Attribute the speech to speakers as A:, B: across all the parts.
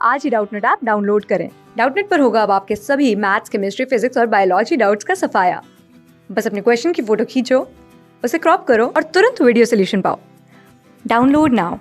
A: आज ही Doubtnut app download करें। Doubtnut पर होगा अब आपके सभी मैथ्स, केमिस्ट्री, फिजिक्स और बायोलॉजी डाउट्स का सफाया। बस अपने क्वेश्चन की फोटो खींचो, उसे क्रॉप करो और तुरंत वीडियो सोल्यूशन पाओ। Download now.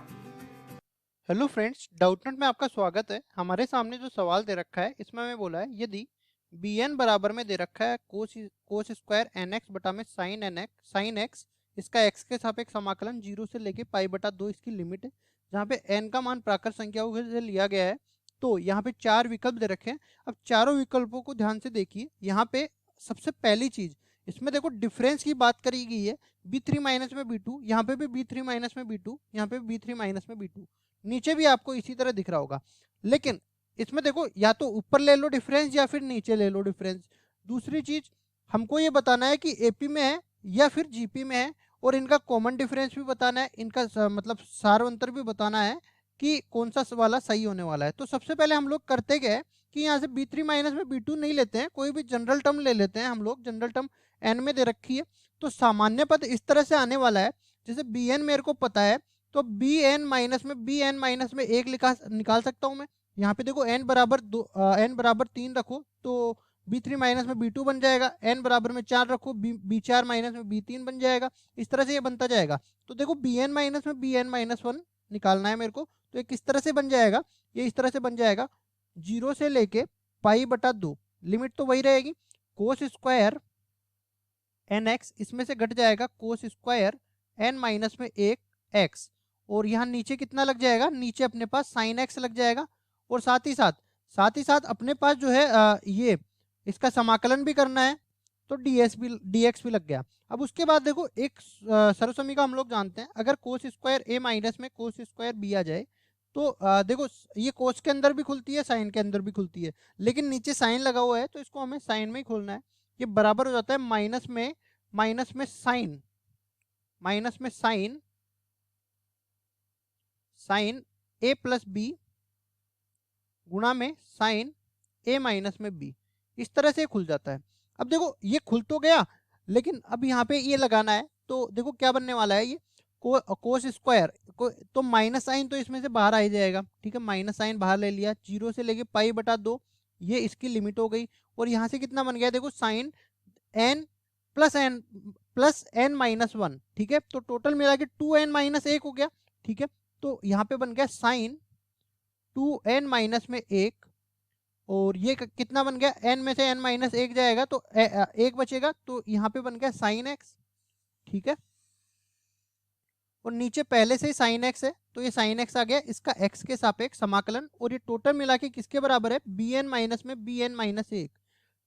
B: Hello friends, Doubtnut में आपका स्वागत है। हमारे सामने जो सवाल दे रखा है इसमें हमें बोला है यदि बी एन बराबर में दे रखा है कोस स्क्वायर एन एक्स बटा में साइन एक्स, इसका एक्स के सापेक्ष समाकलन 0 से लेके पाई बटा 2 इसकी लिमिट है, जहाँ पे एन का मान प्राकृत संख्याओं से लिया गया है। तो यहाँ पे 4 विकल्प दे रखे हैं। अब चारों विकल्पों को ध्यान से देखिए। यहाँ पे सबसे पहली चीज इसमें देखो डिफरेंस की बात करी गई है। b3 माइनस में b2, यहाँ पे भी b3 माइनस में b2, यहाँ पे b3 माइनस में b2, नीचे भी आपको इसी तरह दिख रहा होगा। लेकिन इसमें देखो या तो ऊपर ले लो डिफरेंस या फिर नीचे ले लो डिफरेंस। दूसरी चीज हमको ये बताना है कि एपी में है या फिर जीपी में है, और इनका कॉमन डिफरेंस भी बताना है, इनका मतलब सार अंतर भी बताना है कि कौन सा वाला सही होने वाला है। तो सबसे पहले हम लोग करते गए कि यहाँ से b3 माइनस में b2 नहीं लेते हैं, कोई भी जनरल टर्म ले लेते हैं। हम लोग जनरल टर्म n में दे रखी है, तो सामान्य पद इस तरह से आने वाला है। जैसे bn मेरे को पता है, तो bn माइनस में एक निकाल सकता हूँ मैं। यहाँ पे देखो n बराबर n बराबर 3 रखो तो b3 माइनस में b2 बन जाएगा। n बराबर में 4 रखो, b4 माइनस में b3 बन जाएगा। इस तरह से ये बनता जाएगा। तो देखो bn माइनस में bn माइनस 1 निकालना है मेरे को, तो ये किस तरह से बन जाएगा, ये इस तरह से बन जाएगा 0 से लेके पाई बटा 2, लिमिट तो वही रहेगी। कोस स्क्वायर एन एक्स इसमें से घट जाएगा कोस स्क्वायर एन माइनस में एक एक्स, और यहाँ नीचे कितना लग जाएगा, नीचे अपने पास साइन एक्स लग जाएगा। और साथ ही साथ अपने पास जो है ये इसका समाकलन भी करना है, तो डीएक्स भी लग गया। अब उसके बाद देखो एक सर्वसमीका हम लोग जानते हैं, अगर कोस स्क्वायर ए माइनस में कोस स्क्वायर बी आ जाए तो देखो ये कोस के अंदर भी खुलती है, साइन के अंदर भी खुलती है, लेकिन नीचे साइन लगा हुआ है तो इसको हमें साइन में ही खोलना है। ये बराबर हो जाता है माइनस में साइन साइन ए प्लस बी गुणा में साइन ए माइनस में बी। इस तरह से खुल जाता है। अब देखो ये खुल तो गया, लेकिन अब यहाँ पे ये लगाना है, तो देखो क्या बनने वाला है ये कोस स्क्वायर तो माइनस साइन तो इसमें से बाहर आ ही जाएगा। ठीक है, माइनस साइन बाहर ले लिया, 0 से लेके पाई बटा 2, ये इसकी लिमिट हो गई। और यहाँ से कितना बन गया, देखो sine n plus n minus 1। ठीक है, तो टोटल मिला के 2n माइनस 1 हो गया। ठीक है, तो यहाँ पे बन गया साइन 2n माइनस में 1, और ये कितना बन गया, n में से n माइनस 1 जाएगा तो एक बचेगा, तो यहाँ पे बन गया साइन एक्स। ठीक है, और नीचे पहले से ही साइन एक्स है तो ये साइन एक्स आ गया, इसका x के सापेक्ष समाकलन, और ये टोटल मिला के किसके बराबर है, bn माइनस में bn माइनस 1।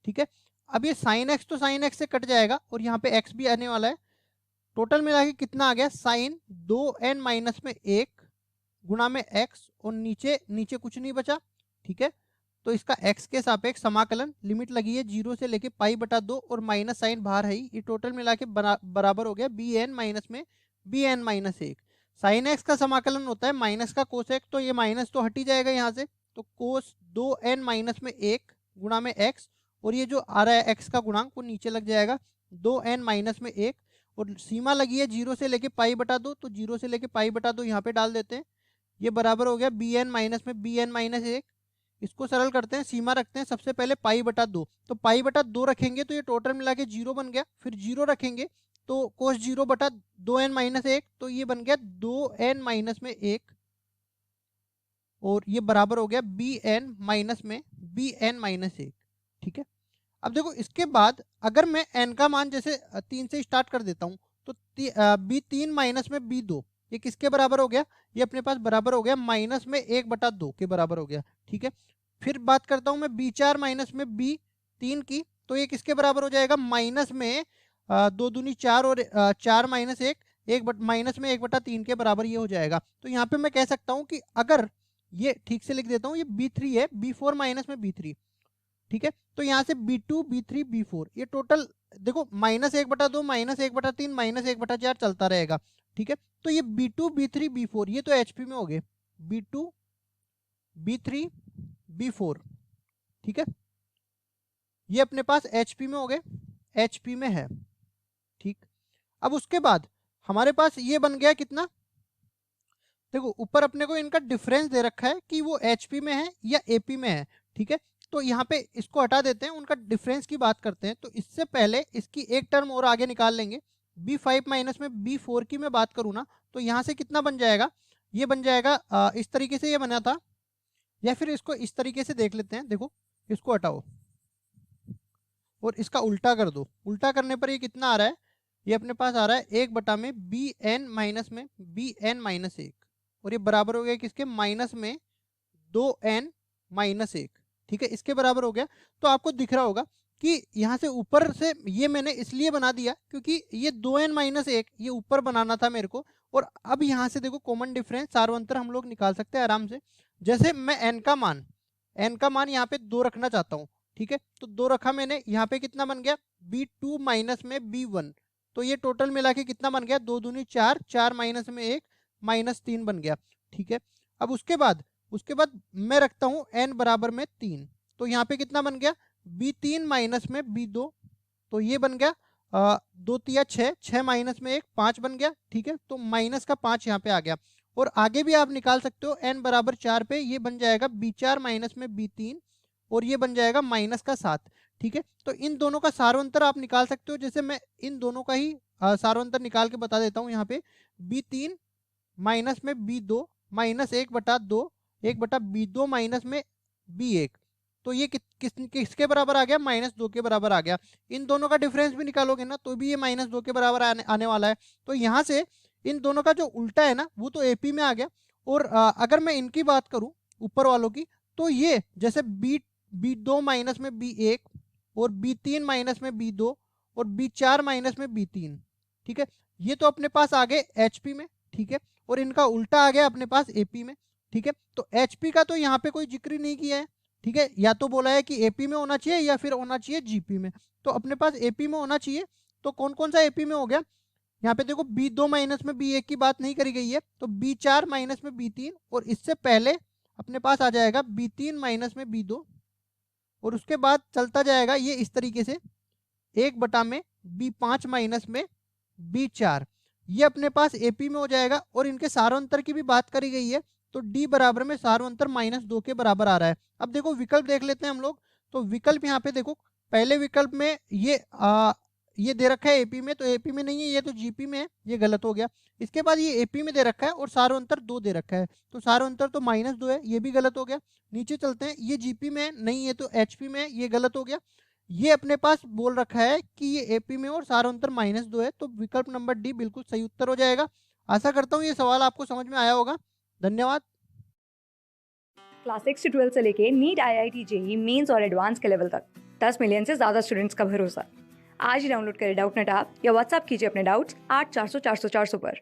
B: ठीक है, अब ये साइन एक्स तो साइन एक्स से कट जाएगा और यहाँ पे x भी आने वाला है। टोटल मिला के कितना आ गया, साइन 2n माइनस में 1 गुणा में x, और नीचे नीचे कुछ नहीं बचा। ठीक है, तो इसका x के सापेक्ष समाकलन, लिमिट लगी है 0 से लेके पाई बटा 2, और माइनस साइन बाहर है ही, ये टोटल मिला के बराबर हो गया bn माइनस में bn माइनस 1। साइन एक्स का समाकलन होता है माइनस का कोस एक्स, तो ये माइनस तो हट ही जाएगा यहाँ से, तो कोस 2n माइनस में 1 गुणा में x, और ये जो आ रहा है x का गुणांक वो नीचे लग जाएगा 2n माइनस में 1, और सीमा लगी है 0 से लेके पाई बटा 2, तो 0 से लेके पाई बटा 2 यहाँ पे डाल देते हैं। ये बराबर हो गया bn माइनस में bn माइनस 1। इसको सरल करते हैं, सीमा रखते हैं सबसे पहले पाई बटा 2, तो पाई बटा 2 रखेंगे तो ये टोटल मिला के 0 बन गया। फिर 0 रखेंगे तो कोस 0 बटा 2n माइनस 1, तो ये बन गया 2n माइनस में 1, और ये बराबर हो गया bn माइनस में bn माइनस 1। ठीक है, अब देखो इसके बाद अगर मैं n का मान जैसे 3 से स्टार्ट कर देता हूँ, तो b3 माइनस में b2, ये किसके बराबर हो गया, ये अपने पास बराबर हो गया माइनस में 1/2 के बराबर हो गया। ठीक है, फिर बात करता हूँ मैं b4 माइनस में b3 की, तो ये किसके बराबर हो जाएगा, माइनस में 2 दूनी 4, और 4 माइनस 1 माइनस में 1/3 के बराबर ये हो जाएगा। तो यहाँ पे मैं कह सकता हूँ कि अगर ये ठीक से लिख देता हूँ, ये b3 है, b4 माइनस में b3। ठीक है, तो यहाँ से b2 b3 b4, ये टोटल देखो -1/2 -1/3 -1/4 चलता रहेगा। ठीक है, तो ये b2 b3 b4 ये तो HP में हो गए, b2 b3 b4। ठीक है, ये अपने पास HP में हो गए, HP में है। ठीक, अब उसके बाद हमारे पास ये बन गया कितना, देखो ऊपर अपने को इनका डिफरेंस दे रखा है कि वो एचपी में है या एपी में है, ठीक है। तो यहाँ पे इसको हटा देते हैं, उनका डिफरेंस की बात करते हैं। तो इससे पहले इसकी एक टर्म और आगे निकाल लेंगे। B5 माइनस में B4 की मैं बात करूँ ना, तो यहाँ से कितना बन जाएगा, ये बन जाएगा इस तरीके से ये बना था, या फिर इसको इस तरीके से देख लेते हैं। देखो इसको हटाओ और इसका उल्टा कर दो। उल्टा करने पर ये कितना आ रहा है, ये अपने पास आ रहा है 1 में BN माइनस में BN माइनस 1, और ये बराबर हो गया किसके, माइनस में 2N माइनस 1, ठीक है, इसके बराबर हो गया। तो आपको दिख रहा होगा कि यहाँ से ऊपर से ये मैंने इसलिए बना दिया क्योंकि ये 2N माइनस 1 ये ऊपर बनाना था मेरे को। और अब यहाँ से देखो कॉमन डिफरेंस सार्वंतर हम लोग निकाल सकते हैं आराम से। जैसे मैं n का मान यहाँ पे 2 रखना चाहता हूँ, ठीक है। तो 2 रखा मैंने, यहाँ पे कितना बन गया, B2 माइनस में B1। तो ये टोटल मिला के कितना बन गया, 2 दूनी 4, 4 माइनस में 1 माइनस 3 बन गया, ठीक है। अब उसके बाद मैं रखता हूँ n बराबर में 3। तो यहाँ पे कितना बन गया, B3 माइनस में B2। तो ये बन गया 2 तिया 6, 6 माइनस में 1 5 बन गया, ठीक है। तो माइनस का 5 यहाँ पे आ गया। और आगे भी आप निकाल सकते हो n बराबर 4 पे, ये बन जाएगा B4 माइनस में B3, और ये बन जाएगा माइनस का 7, ठीक है। तो इन दोनों का सारोंतर आप निकाल सकते हो। जैसे मैं इन दोनों का ही सारोंतर निकाल के बता देता हूँ। यहाँ पे B3 माइनस में B2 माइनस 1/2, 1/B2 माइनस में B1। तो ये किसके बराबर आ गया, -2 के बराबर आ गया। इन दोनों का डिफरेंस भी निकालोगे ना तो भी ये -2 के बराबर आने वाला है। तो यहाँ से इन दोनों का जो उल्टा है ना वो तो एपी में आ गया। और अगर मैं इनकी बात करूं ऊपर वालों की, तो ये जैसे B2 माइनस में B1 और B3 माइनस में B2 और B4 माइनस में B3, ठीक है। ये तो अपने पास आ गए एचपी में, ठीक है। और इनका उल्टा आ गया अपने पास एपी में, ठीक है। तो एचपी का तो यहाँ पे कोई जिक्र नहीं किया है, ठीक है। या तो बोला है कि एपी में होना चाहिए या फिर होना चाहिए जीपी में। तो अपने पास एपी में होना चाहिए। तो कौन कौन सा एपी में हो गया, यहाँ पे देखो B2 माइनस में B1 की बात नहीं करी गई है, तो B4 माइनस में B3, और इससे पहले अपने पास आ जाएगा B3 माइनस में B2, और उसके बाद चलता जाएगा ये इस तरीके से 1 में B5 माइनस में B4, ये अपने पास एपी में हो जाएगा। और इनके सारोंतर की भी बात करी गई है, तो D बराबर में सारोंतर -2 के बराबर आ रहा है। अब देखो विकल्प देख लेते हैं हम लोग। तो विकल्प यहाँ पे देखो, पहले विकल्प में ये दे रखा है एपी में, तो एपी में नहीं है, ये तो जीपी में है, ये गलत हो गया। इसके बाद ये एपी में दे रखा है और सारोंतर 2 दे रखा है, तो सारोंतर तो -2 है, ये भी गलत हो गया। नीचे चलते हैं, ये जीपी में नहीं है तो एचपी में, ये गलत हो गया। ये अपने पास बोल रखा है कि ये एपी में और सारोंतर -2 है, तो विकल्प नंबर डी बिल्कुल सही उत्तर हो जाएगा। आशा करता हूँ ये सवाल आपको समझ में आया होगा। धन्यवाद।
A: क्लास 6 से 12 से लेके नीट, IIT, JEE मेंस और एडवांस के लेवल तक 10 मिलियन से ज़्यादा स्टूडेंट्स का भरोसा। आज ही डाउनलोड करें डाउटनेट ऐप या व्हाट्सएप कीजिए अपने डाउट्स 8400 400 400 पर।